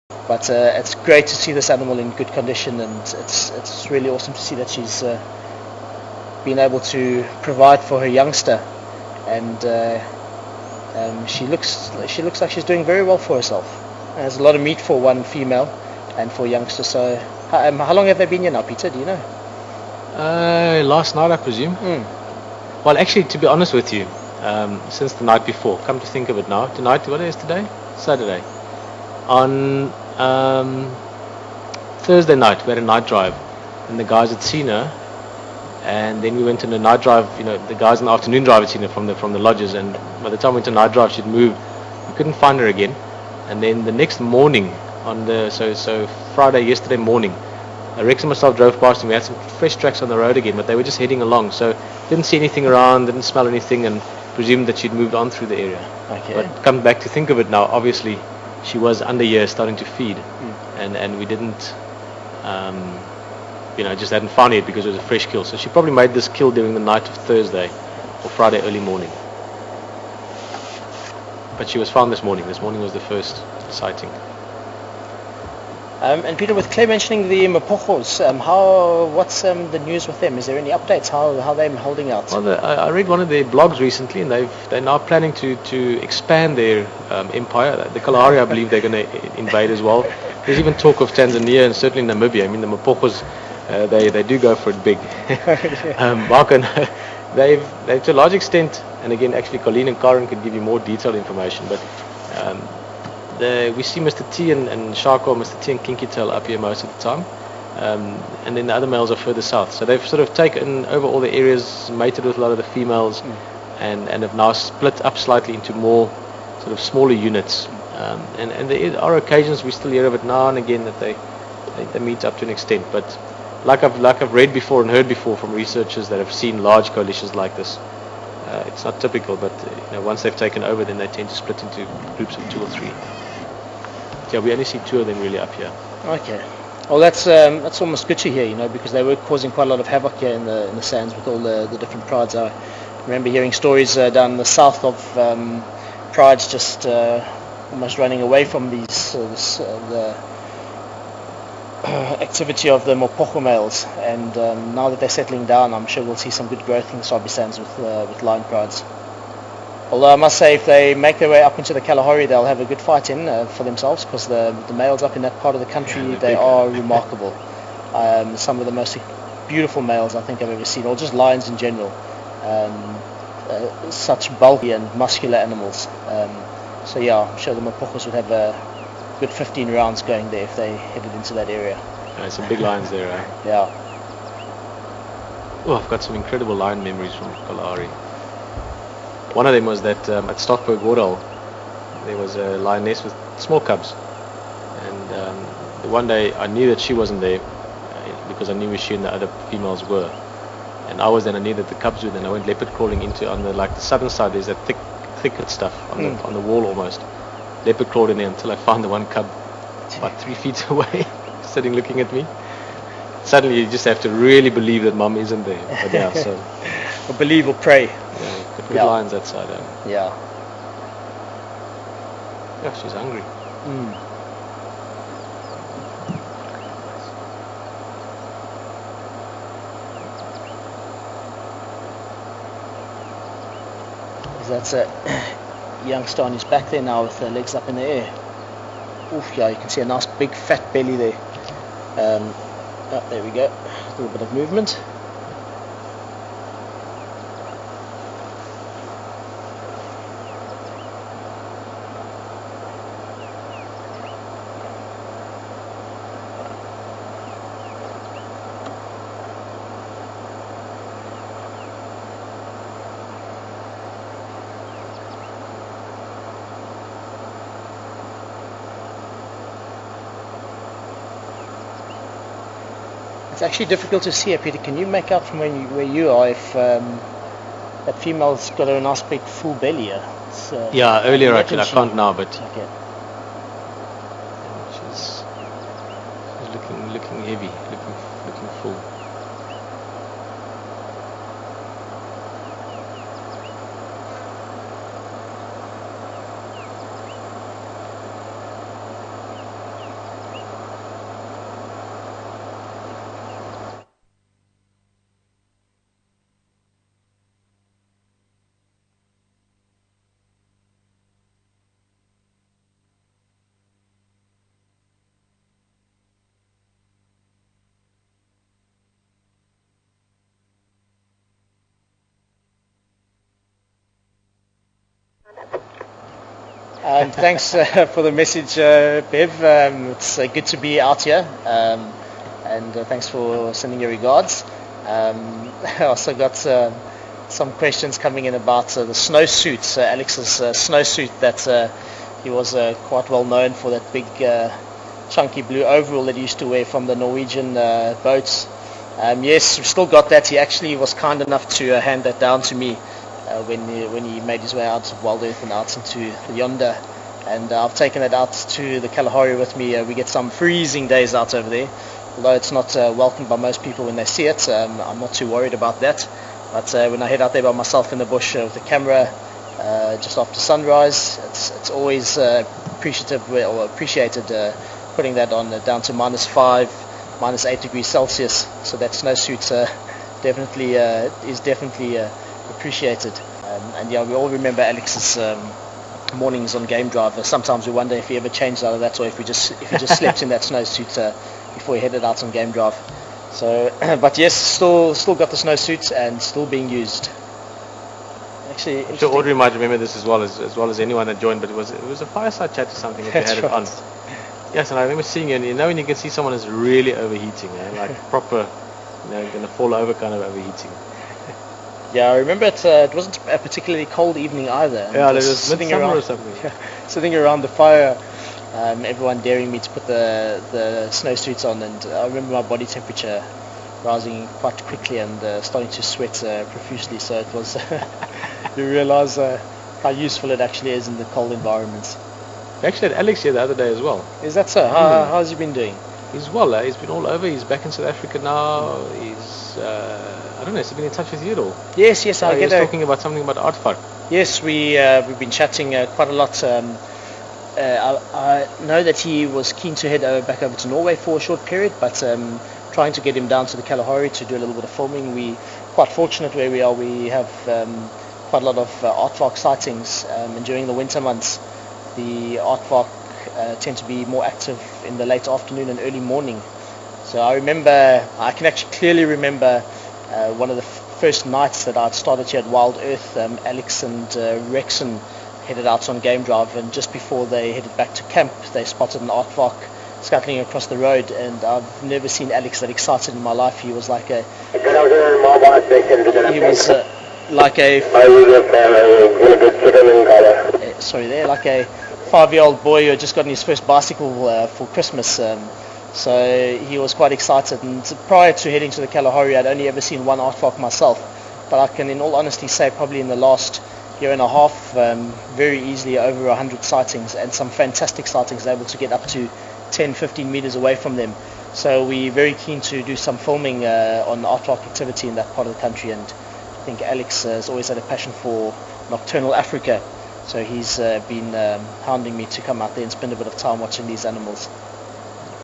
But it's great to see this animal in good condition, and it's really awesome to see that she's been able to provide for her youngster, and she looks like she's doing very well for herself. There's a lot of meat for one female and for a youngster. So how long have they been here now, Peter? Do you know? Last night, I presume. Well, actually, to be honest with you, since the night before. Come to think of it now, tonight, what is today? Saturday. On Thursday night, we had a night drive, and the guys had seen her, and then we went on a night drive. The guys in the afternoon drive had seen her from the lodges, and by the time we went to night drive, she'd moved. We couldn't find her again, and then the next morning, so Friday, yesterday morning, Rex and myself drove past, and we had some fresh tracks on the road again, but they were just heading along, so didn't see anything around, didn't smell anything, and presumed that she'd moved on through the area. Okay. But come back to think of it now, obviously she was under here starting to feed, and we didn't, just hadn't found it because it was a fresh kill. So she probably made this kill during the night of Thursday or Friday early morning. But she was found this morning. This morning was the first sighting. And Peter, with Clay mentioning the Mapojos, what's the news with them? Is there any updates? How are they holding out? Well, I read one of their blogs recently, and they're now planning to expand their empire. The Kalahari, I believe, they're going to invade as well. There's even talk of Tanzania and certainly Namibia. I mean, the Mapojos, they do go for it big. Mark, they've to a large extent, and again, actually, Colleen and Karen could give you more detailed information, but we see Mr. T and Sharko, Mr. T and Kinky Tail up here most of the time, and then the other males are further south. So they've sort of taken over all the areas, mated with a lot of the females, and have now split up slightly into more sort of smaller units. And there are occasions we still hear of it now and again that they meet up to an extent. But like I've read before and heard before from researchers that have seen large coalitions like this, it's not typical. But once they've taken over, then they tend to split into groups of 2 or 3. Yeah, we only see 2 of them really up here. Okay. Well, that's almost good to hear, because they were causing quite a lot of havoc here in the sands with all the different prides. I remember hearing stories down the south of prides just almost running away from the activity of the Mopocho males, and now that they're settling down, I'm sure we'll see some good growth in the Sabi sands with lion prides. Although I must say, if they make their way up into the Kalahari, they'll have a good fight in for themselves, because the males up in that part of the country, they are remarkable. Some of the most beautiful males I think I've ever seen, or just lions in general. Such bulky and muscular animals. So yeah, I'm sure the Mapojos would have a good 15 rounds going there if they headed into that area. Yeah, some big lions there, eh? Yeah. Oh, I've got some incredible lion memories from Kalahari. One of them was that at Stockberg Wardell, there was a lioness with small cubs, and the one day I knew that she wasn't there because I knew where she and the other females were, and I knew that the cubs were there, and I went leopard crawling on the southern side. There's that thicket stuff on the wall almost. Leopard crawled in there until I found the one cub about 3 feet away, sitting looking at me. Suddenly you just have to really believe that mum isn't there. But yeah, so or believe or pray. Yeah, got good lions that side. Yeah. Yeah, she's hungry. That's a youngster on his back there now with the legs up in the air. Oof, yeah, you can see a nice big fat belly there. There we go. A little bit of movement. It's actually difficult to see, Peter. Can you make out from where you are if that female's got a nice big full belly here? Yeah, earlier actually, I can't now, but okay. She's looking heavy, looking full. Thanks for the message, Bev. It's good to be out here, and thanks for sending your regards. I also got some questions coming in about the snowsuit, Alex's snowsuit, that he was quite well known for, that big chunky blue overall that he used to wear from the Norwegian boats. Yes, we've still got that. He actually was kind enough to hand that down to me when he made his way out of Wild Earth and out into the Yonder, and I've taken it out to the Kalahari with me. We get some freezing days out over there, although it's not welcomed by most people when they see it. I'm not too worried about that, but when I head out there by myself in the bush with the camera just after sunrise, it's always appreciated putting that on down to -5, -8 degrees Celsius. So that snowsuit definitely is definitely appreciated. And yeah, we all remember Alex's mornings on game drive. Sometimes we wonder if he ever changed out of that, or if he just slept in that snowsuit before he headed out on game drive. So, but yes, still got the snowsuit and still being used. Actually, I'm sure Audrey might remember this as well as anyone that joined, but it was a fireside chat or something if you had it on. Yes, and I remember seeing you, and when you can see someone is really overheating, like proper, going to fall over kind of overheating. Yeah, I remember it wasn't a particularly cold evening either. Yeah, there was sitting around or something. Sitting around the fire, everyone daring me to put the snowsuits on, and I remember my body temperature rising quite quickly and starting to sweat profusely. So it was you realise how useful it actually is in the cold environments. We actually had Alex here the other day as well. Is that so? How's he been doing? He's well. He's been all over. He's back in South Africa now. He's I don't know. Has he been in touch with you at all? Yes. I was talking about something about Aardvark. Yes, we've been chatting quite a lot. I know that he was keen to head back over to Norway for a short period, but trying to get him down to the Kalahari to do a little bit of filming. We quite fortunate where we are. We have quite a lot of Aardvark sightings, and during the winter months, the Aardvark tend to be more active in the late afternoon and early morning. So I can actually clearly remember one of the first nights that I'd started here at Wild Earth. Alex and Rexon headed out on game drive, and just before they headed back to camp, they spotted an Aardvark scuttling across the road, and I've never seen Alex that excited in my life. He was like a like a 5-year-old boy who had just gotten his first bicycle for Christmas. So he was quite excited, and prior to heading to the Kalahari, I'd only ever seen one Aardvark myself, but I can in all honesty say probably in the last year and a half, very easily over 100 sightings, and some fantastic sightings, able to get up to 10-15 meters away from them. So we're very keen to do some filming on Aardvark activity in that part of the country, and I think Alex has always had a passion for nocturnal Africa, so he's been hounding me to come out there and spend a bit of time watching these animals.